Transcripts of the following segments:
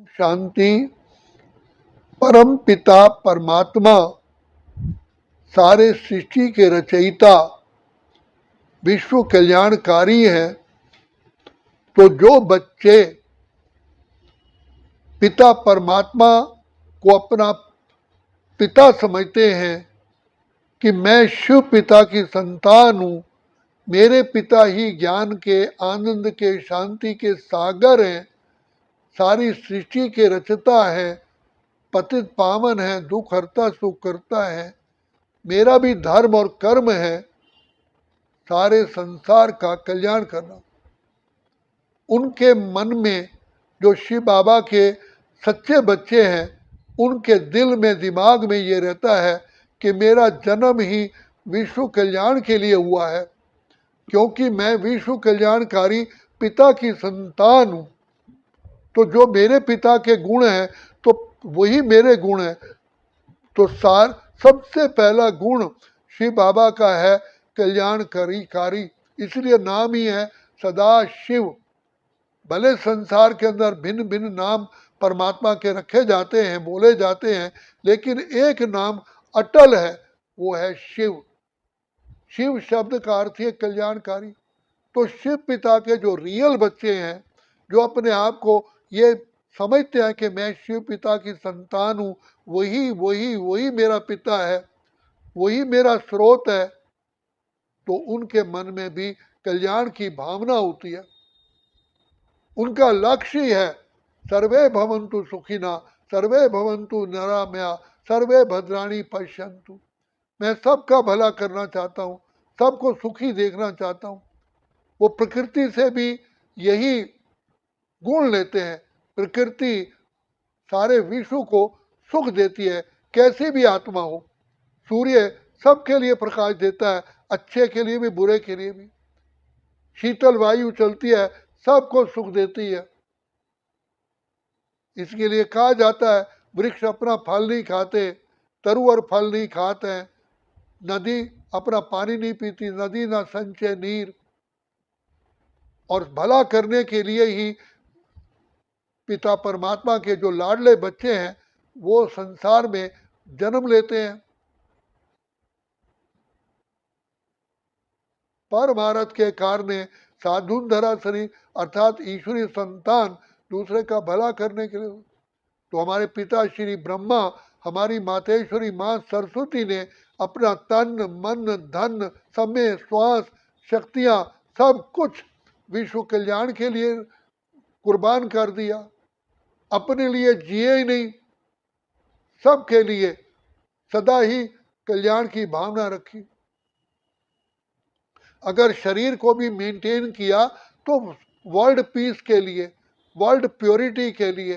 शांति। परम पिता परमात्मा सारे सृष्टि के रचयिता विश्व कल्याणकारी है। तो जो बच्चे पिता परमात्मा को अपना पिता समझते हैं कि मैं शिव पिता की संतान हूँ, मेरे पिता ही ज्ञान के, आनंद के, शांति के सागर हैं, सारी सृष्टि के रचता है, पतित पावन है, दुख हरता सुख करता है, मेरा भी धर्म और कर्म है सारे संसार का कल्याण करना। उनके मन में जो शिव बाबा के सच्चे बच्चे हैं, उनके दिल में, दिमाग में ये रहता है कि मेरा जन्म ही विश्व कल्याण के लिए हुआ है, क्योंकि मैं विश्व कल्याणकारी पिता की संतान हूँ। तो जो मेरे पिता के गुण हैं तो वही मेरे गुण हैं। तो सबसे पहला गुण शिव बाबा का है कल्याणकारी, इसलिए नाम ही है सदा शिव। भले संसार के अंदर भिन्न भिन्न नाम परमात्मा के रखे जाते हैं, बोले जाते हैं, लेकिन एक नाम अटल है, वो है शिव। शिव शब्द का अर्थ है कल्याणकारी। तो शिव पिता के जो रियल बच्चे हैं, जो अपने आप को ये समझते हैं कि मैं शिव पिता की संतान हूँ, वही वही वही मेरा पिता है, वही मेरा स्रोत है, तो उनके मन में भी कल्याण की भावना होती है। उनका लक्ष्य ही है सर्वे भवन्तु सुखिना, सर्वे भवन्तु निरामया, सर्वे भद्राणि पश्यन्तु। मैं सबका भला करना चाहता हूँ, सबको सुखी देखना चाहता हूँ। वो प्रकृति से भी यही गुण लेते हैं। प्रकृति सारे विश्व को सुख देती है, कैसी भी आत्मा हो। सूर्य सबके लिए प्रकाश देता है, अच्छे के लिए भी, बुरे के लिए भी। शीतल वायु चलती है, सबको सुख देती है। इसके लिए कहा जाता है वृक्ष अपना फल नहीं खाते, तरुवर फल नहीं खाते हैं, नदी अपना पानी नहीं पीती, नदी ना संचय नीर। और भला करने के लिए ही पिता परमात्मा के जो लाडले बच्चे हैं वो संसार में जन्म लेते हैं। परमारथ के कारण साधुन धरासरी अर्थात ईश्वरीय संतान दूसरे का भला करने के लिए। तो हमारे पिता श्री ब्रह्मा, हमारी मातेश्वरी माँ सरस्वती ने अपना तन मन धन समय श्वास शक्तियाँ सब कुछ विश्व कल्याण के लिए कुर्बान कर दिया। अपने लिए जिए ही नहीं, सबके लिए सदा ही कल्याण की भावना रखी। अगर शरीर को भी मेंटेन किया तो वर्ल्ड पीस के लिए, वर्ल्ड प्योरिटी के लिए,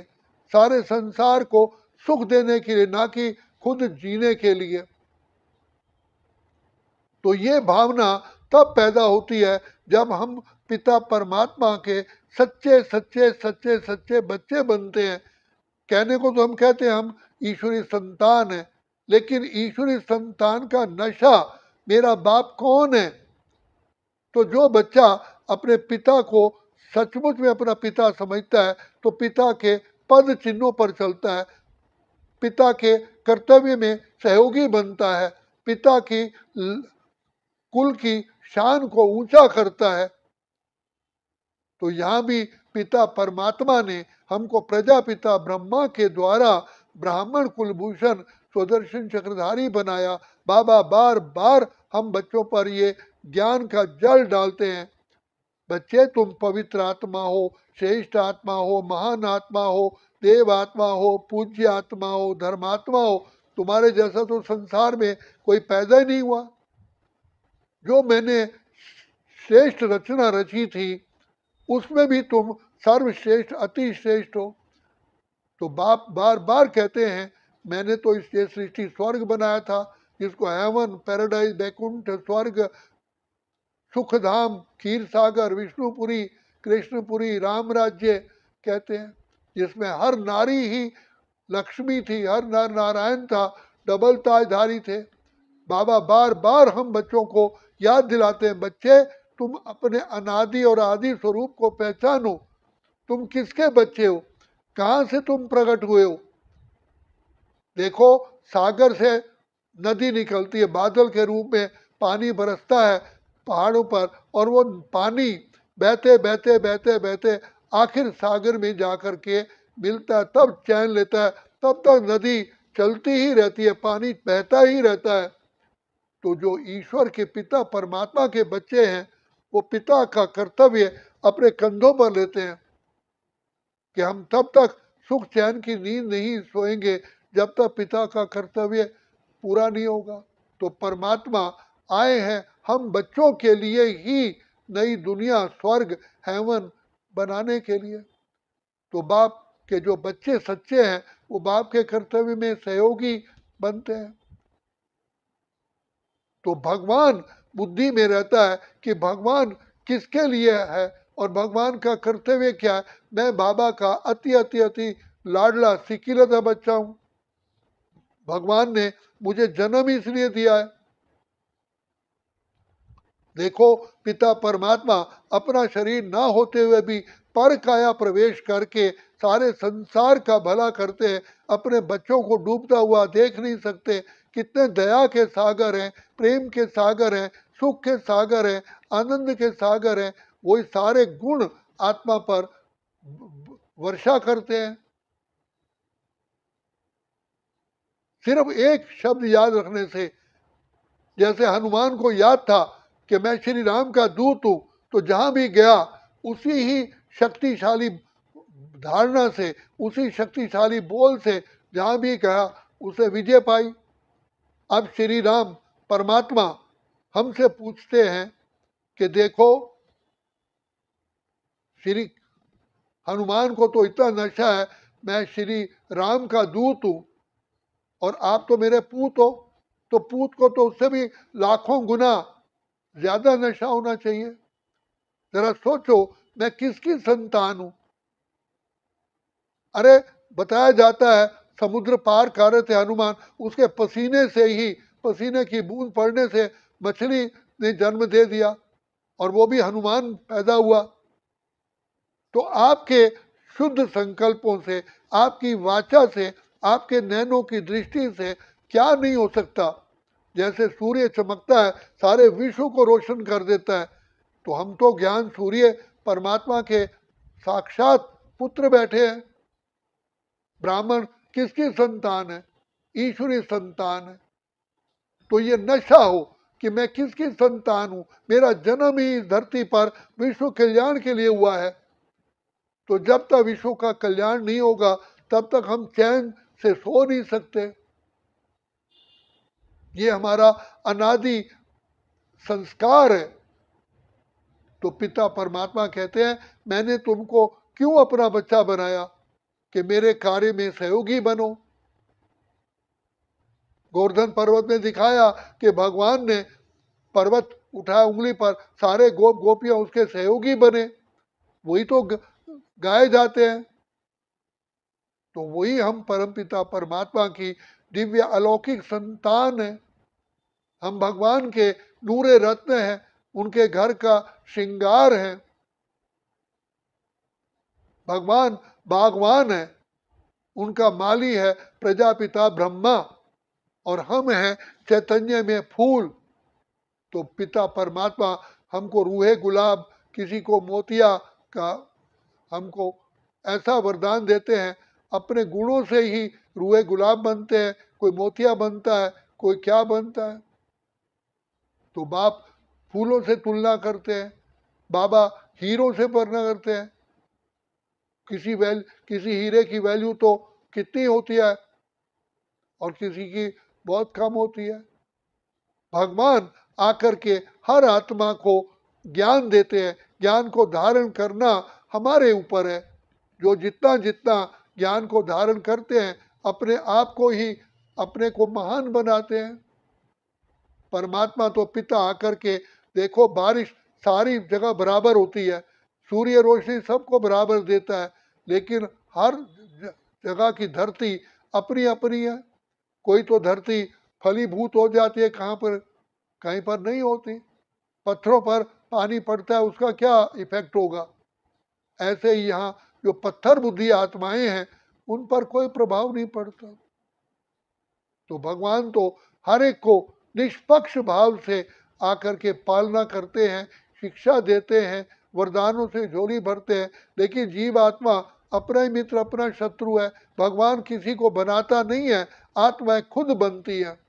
सारे संसार को सुख देने के लिए, ना कि खुद जीने के लिए। तो ये भावना तब पैदा होती है जब हम पिता परमात्मा के सच्चे सच्चे सच्चे सच्चे बच्चे बनते हैं। कहने को तो हम कहते हैं हम ईश्वरी संतान हैं, लेकिन ईश्वरी संतान का नशा मेरा बाप कौन है। तो जो बच्चा अपने पिता को सचमुच में अपना पिता समझता है तो पिता के पद चिन्हों पर चलता है, पिता के कर्तव्य में सहयोगी बनता है, पिता की कुल की शान को ऊंचा करता है। तो यहाँ भी पिता परमात्मा ने हमको प्रजापिता ब्रह्मा के द्वारा ब्राह्मण कुलभूषण स्वदर्शन चक्रधारी बनाया। बाबा बार बार हम बच्चों पर ये ज्ञान का जल डालते हैं, बच्चे तुम पवित्र आत्मा हो, श्रेष्ठ आत्मा हो, महान आत्मा हो, देव आत्मा हो, पूज्य आत्मा हो, धर्मात्मा हो। तुम्हारे जैसा तो संसार में कोई पैदा ही नहीं हुआ। जो मैंने श्रेष्ठ रचना रची थी उसमें भी तुम सर्वश्रेष्ठ अति श्रेष्ठ हो। तो बाप बार बार कहते हैं मैंने तो इस सृष्टि स्वर्ग बनाया था, जिसको हेवन, पैराडाइज, बैकुंठ, स्वर्ग, सुखधाम, खीर सागर, विष्णुपुरी, कृष्णपुरी, राम राज्य कहते हैं, जिसमें हर नारी ही लक्ष्मी थी, हर नर नारायण था, डबल ताजधारी थे। बाबा बार बार हम बच्चों को याद दिलाते हैं, बच्चे तुम अपने अनादि और आदि स्वरूप को पहचानो। तुम किसके बच्चे हो? कहां से तुम प्रकट हुए हो? देखो, सागर से नदी निकलती है, बादल के रूप में पानी बरसता है पहाड़ों पर, और वो पानी बहते बहते बहते बहते आखिर सागर में जाकर के मिलता है, तब चैन लेता है। तब तक नदी चलती ही रहती है, पानी बहता ही रहता है। तो जो ईश्वर के पिता परमात्मा के बच्चे हैं, वो पिता का कर्तव्य अपने कंधों पर लेते हैं कि हम तब तक सुख चैन की नींद नहीं सोएंगे जब तक पिता का कर्तव्य पूरा नहीं होगा। तो परमात्मा आए हैं हम बच्चों के लिए ही नई दुनिया, स्वर्ग, हेवन बनाने के लिए। तो बाप के जो बच्चे सच्चे हैं वो बाप के कर्तव्य में सहयोगी बनते हैं। तो भगवान बुद्धि में रहता है कि भगवान किसके लिए है और भगवान का कर्तव्य क्या है। मैं बाबा का अति अति अति लाडला सिकिलता बच्चा हूं। भगवान ने मुझे जन्म इसलिए दिया है। देखो, पिता परमात्मा अपना शरीर ना होते हुए भी पर काया प्रवेश करके सारे संसार का भला करते हैं। अपने बच्चों को डूबता हुआ देख नहीं सकते। कितने दया के सागर हैं, प्रेम के सागर हैं, सुख के सागर हैं, आनंद के सागर हैं। वही सारे गुण आत्मा पर वर्षा करते हैं। सिर्फ एक शब्द याद रखने से, जैसे हनुमान को याद था कि मैं श्री राम का दूत हूं, तो जहां भी गया उसी ही शक्तिशाली धारणा से, उसी शक्तिशाली बोल से जहां भी गया उसे विजय पाई। अब श्री राम परमात्मा हमसे पूछते हैं कि देखो, श्री हनुमान को तो इतना नशा है, मैं श्री राम का दूत हूं और आप तो मेरे पूत हो। तो पूत को तो उससे भी लाखों गुना ज्यादा नशा होना चाहिए। जरा सोचो, मैं किसकी संतान हूं? अरे, बताया जाता है समुद्र पार कर रहे थे हनुमान, उसके पसीने से ही, पसीने की बूंद पड़ने से मछली ने जन्म दे दिया और वो भी हनुमान पैदा हुआ। तो आपके शुद्ध संकल्पों से, आपकी वाचा से, आपके नैनों की दृष्टि से क्या नहीं हो सकता। जैसे सूर्य चमकता है, सारे विश्व को रोशन कर देता है। तो हम तो ज्ञान सूर्य परमात्मा के साक्षात पुत्र बैठे हैं। ब्राह्मण किसकी संतान है? ईश्वरी संतान है। तो ये नशा हो कि मैं किसकी संतान हूं, मेरा जन्म ही धरती पर विश्व कल्याण के लिए हुआ है। तो जब तक विश्व का कल्याण नहीं होगा तब तक हम चैन से सो नहीं सकते। ये हमारा अनादि संस्कार है। तो पिता परमात्मा कहते हैं, मैंने तुमको क्यों अपना बच्चा बनाया कि मेरे कार्य में सहयोगी बनो। गोवर्धन पर्वत में दिखाया कि भगवान ने पर्वत उठाया उंगली पर, सारे गोप गोपियां उसके सहयोगी बने। वही तो गाए जाते हैं। तो वही हम परमपिता परमात्मा की दिव्य अलौकिक संतान है। हम भगवान के नूरे रत्न हैं, उनके घर का श्रृंगार है। भगवान बागवान है, उनका माली है प्रजापिता ब्रह्मा, और हम हैं चैतन्य में फूल। तो पिता परमात्मा हमको रूहे गुलाब, किसी को मोतिया का, हमको ऐसा वरदान देते हैं। अपने गुणों से ही रूहे गुलाब बनते हैं, कोई मोतिया बनता है, कोई क्या बनता है। तो बाप फूलों से तुलना करते हैं, बाबा हीरों से तुलना करते हैं। किसी हीरे की वैल्यू तो कितनी होती है और किसी की बहुत कम होती है। भगवान आकर के हर आत्मा को ज्ञान देते हैं। ज्ञान को धारण करना हमारे ऊपर है। जो जितना जितना ज्ञान को धारण करते हैं, अपने आप को ही, अपने को महान बनाते हैं। परमात्मा तो पिता आकर के, देखो बारिश सारी जगह बराबर होती है, सूर्य रोशनी सबको बराबर देता है, लेकिन हर जगह की धरती अपनी अपनी है। कोई तो धरती फलीभूत हो जाती है, कहाँ पर, कहीं पर नहीं होती। पत्थरों पर पानी पड़ता है, उसका क्या इफेक्ट होगा। ऐसे ही यहाँ जो पत्थर बुद्धि आत्माएं हैं उन पर कोई प्रभाव नहीं पड़ता। तो भगवान तो हर एक को निष्पक्ष भाव से आकर के पालना करते हैं, शिक्षा देते हैं, वरदानों से झोली भरते हैं। लेकिन जीव आत्मा अपना ही मित्र अपना शत्रु है। भगवान किसी को बनाता नहीं है, आत्माएं खुद बनती है।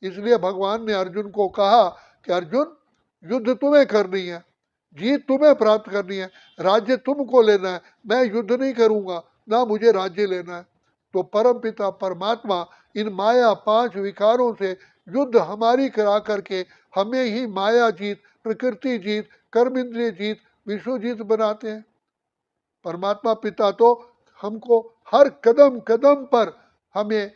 इसलिए भगवान ने अर्जुन को कहा कि अर्जुन, युद्ध तुम्हें करनी है, जीत तुम्हें प्राप्त करनी है, राज्य तुमको लेना है, मैं युद्ध नहीं करूंगा, ना मुझे राज्य लेना है। तो परम पिता परमात्मा इन माया 5 विकारों से युद्ध हमारी करा करके हमें ही माया जीत, प्रकृति जीत, कर्म इंद्रिय जीत, विश्व जीत बनाते हैं। परमात्मा पिता तो हमको हर कदम कदम पर हमें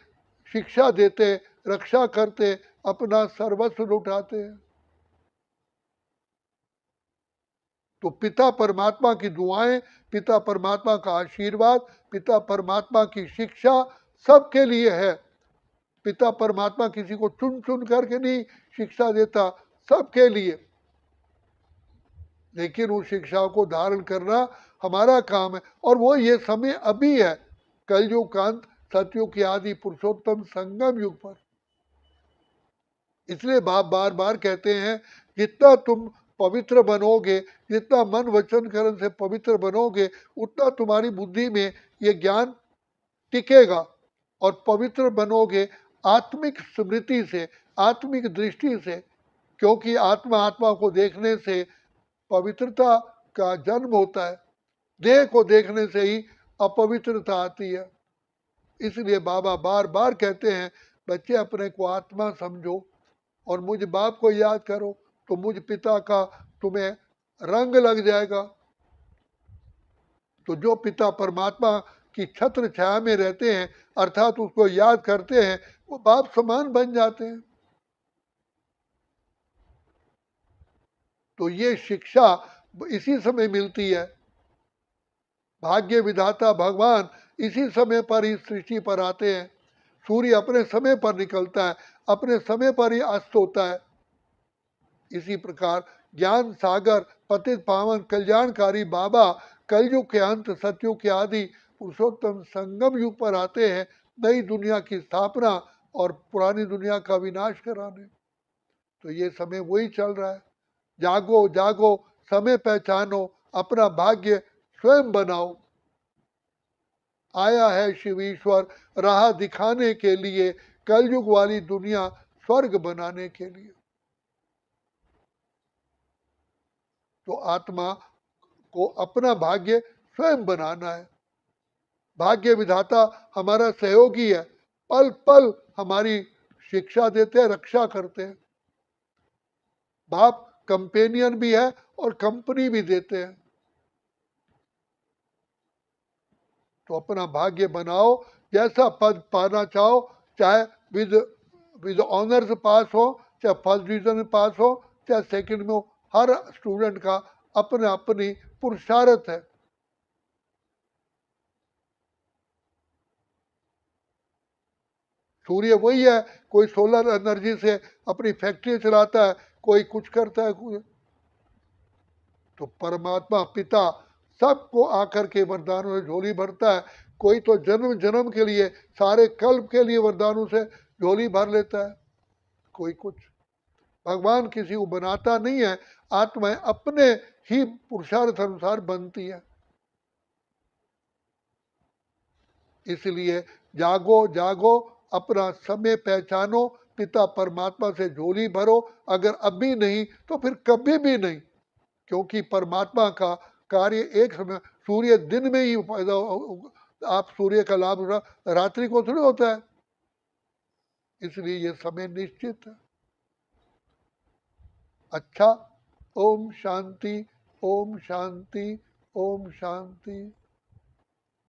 शिक्षा देते, रक्षा करते, अपना सर्वस्व लुटाते हैं। तो पिता परमात्मा की दुआएं, पिता परमात्मा का आशीर्वाद, पिता परमात्मा की शिक्षा सबके लिए है। पिता परमात्मा किसी को चुन चुन करके नहीं शिक्षा देता, सबके लिए। लेकिन उस शिक्षा को धारण करना हमारा काम है। और वो ये समय अभी है, कलयुग का अंत, सतयुग की आदि, पुरुषोत्तम संगम युग पर। इसलिए बाप बार बार कहते हैं, जितना तुम पवित्र बनोगे, जितना मन वचन कर्म से पवित्र बनोगे, उतना तुम्हारी बुद्धि में ये ज्ञान टिकेगा। और पवित्र बनोगे आत्मिक स्मृति से, आत्मिक दृष्टि से। क्योंकि आत्मा आत्मा को देखने से पवित्रता का जन्म होता है, देह को देखने से ही अपवित्रता आती है। इसलिए बाबा बार बार कहते हैं, बच्चे अपने को आत्मा समझो और मुझ बाप को याद करो, तो मुझ पिता का तुम्हें रंग लग जाएगा। तो जो पिता परमात्मा की छत्र छाया में रहते हैं, अर्थात उसको याद करते हैं, वो बाप समान बन जाते हैं। तो ये शिक्षा इसी समय मिलती है। भाग्य विधाता भगवान इसी समय पर ही सृष्टि पर आते हैं। सूर्य अपने समय पर निकलता है, अपने समय पर ही अस्त होता है। इसी प्रकार ज्ञान सागर पतित पावन कल्याणकारी बाबा कलयुग के अंत, सतयुग के आदि, पुरुषोत्तम संगम युग पर आते हैं, नई दुनिया की स्थापना और पुरानी दुनिया का विनाश कराने। तो ये समय वही चल रहा है। जागो जागो, समय पहचानो, अपना भाग्य स्वयं बनाओ। आया है शिव ईश्वर राह दिखाने के लिए, कलयुग वाली दुनिया स्वर्ग बनाने के लिए। तो आत्मा को अपना भाग्य स्वयं बनाना है। भाग्य विधाता हमारा सहयोगी है, पल पल हमारी शिक्षा देते हैं, रक्षा करते हैं। बाप कंपेनियन भी है और कंपनी भी देते हैं। तो अपना भाग्य बनाओ, जैसा पद पाना चाहो, चाहे विद विद ऑनर्स पास हो, चाहे फर्स्ट डिवीजन में पास हो, चाहे सेकंड में हो। हर स्टूडेंट का अपने अपनी पुरुषार्थ है। सूर्य वही है, कोई सोलर एनर्जी से अपनी फैक्ट्री चलाता है, कोई कुछ करता है, कोई। तो परमात्मा पिता सबको आकर के वरदानों से झोली भरता है। कोई तो जन्म जन्म के लिए, सारे कल्प के लिए वरदानों से झोली भर लेता है, कोई कुछ। भगवान किसी को बनाता नहीं है, आत्माएं अपने ही पुरुषार्थ अनुसार बनती है। इसलिए जागो जागो, अपना समय पहचानो, पिता परमात्मा से झोली भरो। अगर अभी नहीं तो फिर कभी भी नहीं। क्योंकि परमात्मा का कार्य एक समय, सूर्य दिन में ही पैदा आप सूर्य का लाभ रात्रि को थोड़ी होता है। इसलिए ये समय निश्चित है। अच्छा, ओम शांति, ओम शांति, ओम शांति।